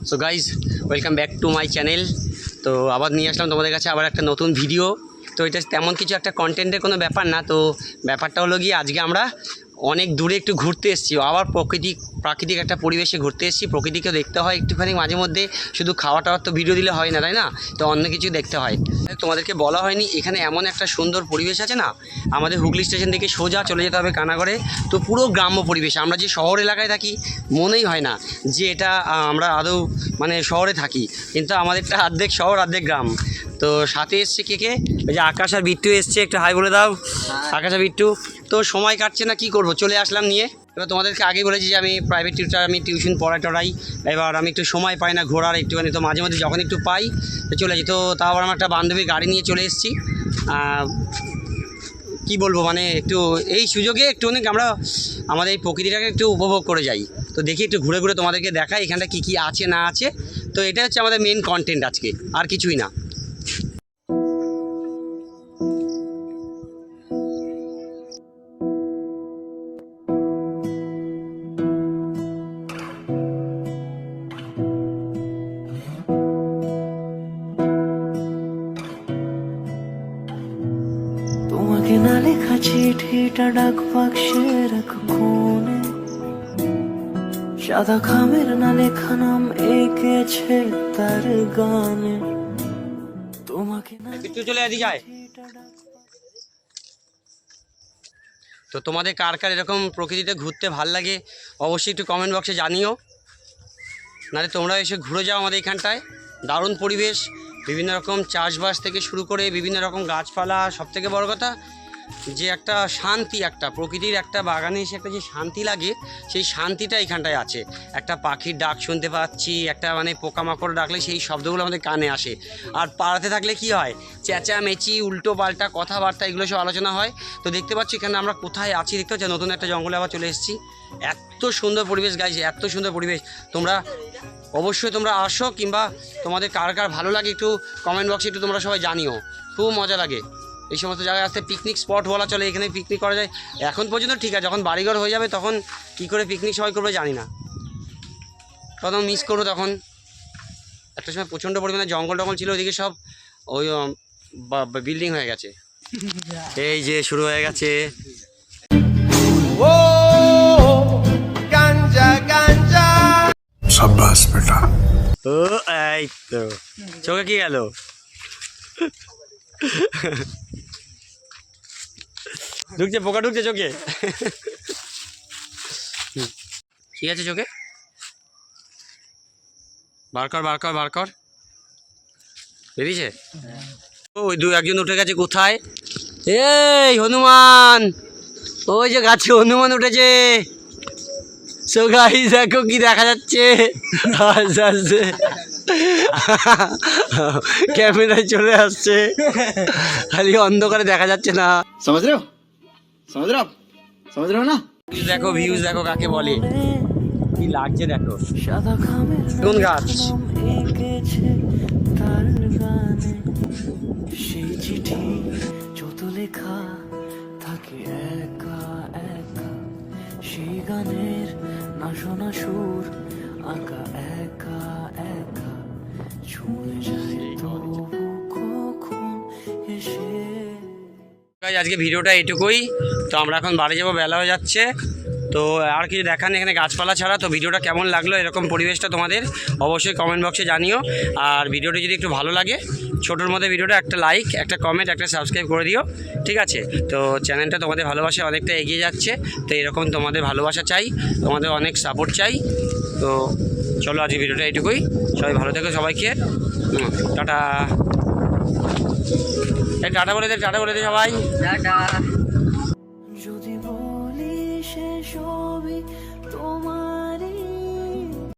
So guys welcome back to my channel. তো আবার নিয়ে আসলাম তোমাদের কাছে আবার একটা নতুন ভিডিও। তো এটা তেমন কিছু একটা কন্টেন্টের কোনো ব্যাপার না, তো ব্যাপারটা হলো গিয়ে আজকে আমরা অনেক দূরে একটু ঘুরতে এসেছি, আবার প্রাকৃতিক একটা পরিবেশে ঘুরতে এসেছি। প্রকৃতিকেও দেখতে হয় একটুখানি মাঝে মধ্যে, শুধু খাওয়া টাওয়ার তো ভিডিও দিলে হয় না, তাই না? তো অন্য কিছু দেখতে হয়। তোমাদেরকে বলা হয়নি এখানে এমন একটা সুন্দর পরিবেশ আছে না, আমাদের হুগলি স্টেশন থেকে সোজা চলে যেতে হবে কানাগড়ে। তো পুরো গ্রাম্য পরিবেশ, আমরা যে শহর এলাকায় থাকি মনেই হয় না যে এটা আমরা আদৌ মানে শহরে থাকি, কিন্তু আমাদেরটা অর্ধেক শহর অর্ধেক গ্রাম। তো সাথে এসছে কে ওই যে আকাশ আর বিট্টু এসছে, একটু হাই বলে দাও আকাশ আর বিট্টু। তো সময় কাটছে না, কি করব, চলে আসলাম নিয়ে। এবার তোমাদেরকে আগে বলেছি যে আমি প্রাইভেট টিউটার, আমি টিউশন পড়াই। এবার আমি একটু সময় পাই না ঘোরার একটুখানি, তো মাঝে মধ্যে যখন একটু পাই তো চলে যাই। তো তাও আবার আমার একটা বান্ধবীর গাড়ি নিয়ে চলে এসেছি। কি বলবো, মানে একটু এই সুযোগে একটুখানি আমরা আমাদের এই প্রকৃতিটাকে একটু উপভোগ করে যাই। তো দেখি একটু ঘুরে ঘুরে তোমাদেরকে দেখাই এখানটা কী কী আছে না আছে। তো এটা হচ্ছে আমাদের মেন কন্টেন্ট আজকে, আর কিছুই না। তোমাকে না লেখা চিঠিটা ডাক বাক্সে রাখো কোণে, সাদা খামের না লেখা নাম এঁকেছে তার গানে। তোমাকে না চলে আদি যায়। তো তোমাদের কার কার এরকম প্রকৃতিতে ঘুরতে ভাল লাগে অবশ্যই একটু কমেন্ট বক্সে জানিও, নাহলে তোমরা এসে ঘুরে যাও আমাদের এখানটায়। দারুণ পরিবেশ, বিভিন্ন রকম চাষবাস থেকে শুরু করে বিভিন্ন রকম গাছপালা, সবথেকে বড় কথা যে একটা শান্তি, একটা প্রকৃতির একটা বাগানে এসে একটা যে শান্তি লাগে, সেই শান্তিটা এখানটায় আছে। একটা পাখির ডাক শুনতে পাচ্ছি, একটা মানে পোকামাকড় ডাকলে সেই শব্দগুলো আমাদের কানে আসে। আর পাড়াতে থাকলে কি হয়, চেঁচামেচি উল্টো পাল্টা কথাবার্তা এগুলো সব আলোচনা হয়। তো দেখতে পাচ্ছি এখানে আমরা কোথায় আছি, দেখতে পাচ্ছি নতুন একটা জঙ্গলে আবার চলে এসেছি। এত সুন্দর পরিবেশ গাইজ, এত সুন্দর পরিবেশ। তোমরা অবশ্যই তোমরা আসো, কিংবা তোমাদের কার কার ভালো লাগে একটু কমেন্ট বক্সে একটু তোমরা সবাই জানিও। খুব মজা লাগে এই সমস্ত জায়গায় আসতে। পিকনিক স্পট বলা চলে, এখানে পিকনিক করা যায় এখন পর্যন্ত, ঠিক আছে। যখন বাড়িঘর হয়ে যাবে তখন কি করে পিকনিক সবাই করবে জানি না, তখন মিস করবো। তখন একটা সময় প্রচণ্ড পরিমাণে জঙ্গল ছিল, ওইদিকে সব ওই বিল্ডিং হয়ে গেছে। এই যে শুরু হয়ে গেছে। शाबाश बेटा। ও এই তো চোখে কি গেল? ঢুকছে, পোকা ঢুকছে চোখে। ঠিক আছে, চোখে বার কর বেরিয়েছে। ওই একজন উঠে গেছে কোথায়? এই হনুমান, ওই যে গাছে হনুমান উঠেছে। সো গাইস দেখো কি দেখা যাচ্ছে, আস্তে আস্তে ক্যামেরায় চলে আসছে, খালি অন্ধকারে দেখা যাচ্ছে না। समझ रहे हो ना? দেখো ভিউজ দেখো কাকে বলে, কি লাগছে দেখো। সাদা খামের কোন গাছ? নাম এঁকেছে তার গানে। সেই চিঠি যত লেখা থাকে একা একা, সেই গানের না শোনা সুর আঁকা একা একা, ছুঁয়ে যায় তবু কখন এসে। আজকে ভিডিওটা এটুকুই। তো আমরা এখন বাড়ি যাবো, বেলা হয়ে যাচ্ছে। তো আর কিছু দেখার নেই এখানে গাছপালা ছাড়া। তো ভিডিওটা কেমন লাগলো এরকম পরিবেশটা তোমাদের অবশ্যই কমেন্ট বক্সে জানিও। আর ভিডিওটি যদি একটু ভালো লাগে, ছোটোর মধ্যে ভিডিওটা একটা লাইক, একটা কমেন্ট, একটা সাবস্ক্রাইব করে দিও, ঠিক আছে? তো চ্যানেলটা তোমাদের ভালোবাসা অনেকটা এগিয়ে যাচ্ছে, তো এরকম তোমাদের ভালোবাসা চাই, তোমাদের অনেক সাপোর্ট চাই। তো চলো আজকে ভিডিওটা এটুকুই। সবাই ভালো থেকো, সবাইকে টাটা। টাটা বলে দে সবাই, টাটা।